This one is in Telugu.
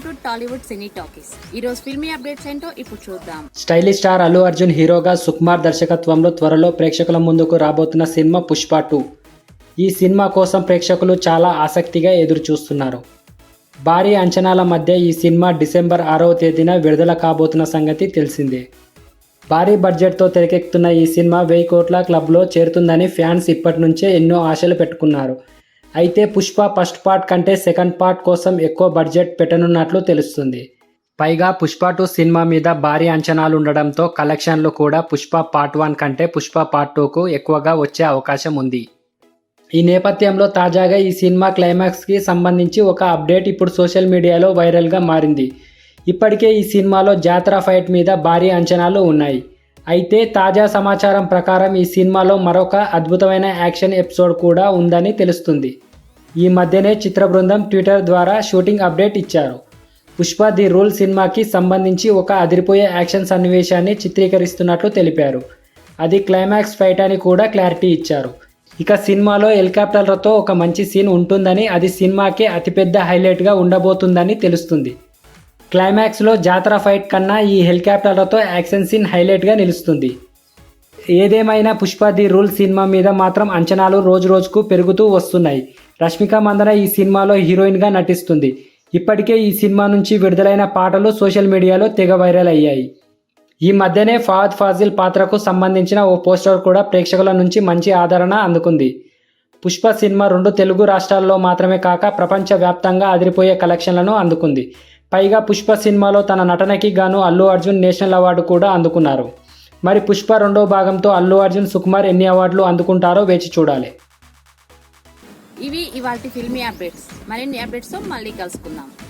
To Tollywood cine talkies. ఈ రోజు ఫిల్మీ అప్డేట్స్ ఏంటో ఇప్పుడు చూద్దాం. స్టైలిష్ స్టార్ అల్లు అర్జున్ హీరోగా సుకుమార్ దర్శకత్వంలో త్వరలో ప్రేక్షకుల ముందుకు రాబోతున్న సినిమా పుష్ప 2. ఈ సినిమా కోసం ప్రేక్షకులు చాలా ఆసక్తిగా ఎదురు చూస్తున్నారు. భారీ అంచనాల మధ్య ఈ సినిమా డిసెంబర్ 6వ తేదీన విడుదల కాబోతున్న సంగతి తెలిసిందే. భారీ బడ్జెట్తో తెరకెక్కుతున్న ఈ సినిమా 1000 కోట్ల క్లబ్లో చేరుతుందని ఫ్యాన్స్ ఇప్పటి నుంచే ఎన్నో ఆశలు పెట్టుకున్నారు. అయితే పుష్ప ఫస్ట్ పార్ట్ కంటే సెకండ్ పార్ట్ కోసం ఎక్కువ బడ్జెట్ పెట్టనున్నట్లు తెలుస్తుంది. పైగా పుష్ప 2 సినిమా మీద భారీ అంచనాలు ఉండడంతో కలెక్షన్లు కూడా పుష్ప పార్ట్ 1 కంటే పుష్ప పార్ట్ 2కు ఎక్కువగా వచ్చే అవకాశం ఉంది. ఈ నేపథ్యంలో తాజాగా ఈ సినిమా క్లైమాక్స్కి సంబంధించి ఒక అప్డేట్ ఇప్పుడు సోషల్ మీడియాలో వైరల్గా మారింది. ఇప్పటికే ఈ సినిమాలో జాతర ఫైట్ మీద భారీ అంచనాలు ఉన్నాయి. అయితే తాజా సమాచారం ప్రకారం ఈ సినిమాలో మరొక అద్భుతమైన యాక్షన్ ఎపిసోడ్ కూడా ఉందని తెలుస్తుంది. ఈ మధ్యనే చిత్ర బృందం ట్విట్టర్ ద్వారా షూటింగ్ అప్డేట్ ఇచ్చారు. పుష్ప ది రూల్ సినిమాకి సంబంధించి ఒక అదిరిపోయే యాక్షన్ సన్నివేశాన్ని చిత్రీకరిస్తున్నట్లు తెలిపారు. అది క్లైమాక్స్ ఫైట్ అని కూడా క్లారిటీ ఇచ్చారు. ఇక సినిమాలో హెలికాప్టర్లతో ఒక మంచి సీన్ ఉంటుందని, అది సినిమాకే అతిపెద్ద హైలైట్గా ఉండబోతుందని తెలుస్తుంది. క్లైమాక్స్లో జాతర ఫైట్ కన్నా ఈ హెలికాప్టర్లతో యాక్షన్ సీన్ హైలైట్గా నిలుస్తుంది. ఏదేమైనా పుష్ప ది రూల్ సినిమా మీద మాత్రం అంచనాలు రోజురోజుకు పెరుగుతూ వస్తున్నాయి. రష్మిక మందన ఈ సినిమాలో హీరోయిన్గా నటిస్తుంది. ఇప్పటికే ఈ సినిమా నుంచి విడుదలైన పాటలు సోషల్ మీడియాలో తెగ వైరల్ అయ్యాయి. ఈ మధ్యనే ఫహద్ ఫాజిల్ పాత్రకు సంబంధించిన ఓ పోస్టర్ కూడా ప్రేక్షకుల నుంచి మంచి ఆదరణ అందుకుంది. పుష్ప సినిమా 2 తెలుగు రాష్ట్రాల్లో మాత్రమే కాక ప్రపంచవ్యాప్తంగా అదిరిపోయే కలెక్షన్లను అందుకుంది. పైగా పుష్ప సినిమాలో తన నటనకి గాను అల్లు అర్జున్ నేషనల్ అవార్డు కూడా అందుకున్నారు. మరి పుష్ప 2వ భాగంతో అల్లు అర్జున్, సుకుమార్ ఎన్ని అవార్డులు అందుకుంటారో వేచి చూడాలి. ఇవి ఇవాల్టి ఫిల్మీ అప్డేట్స్. మరిన్ని అప్డేట్స్తో మళ్ళీ కలుసుకుందాం.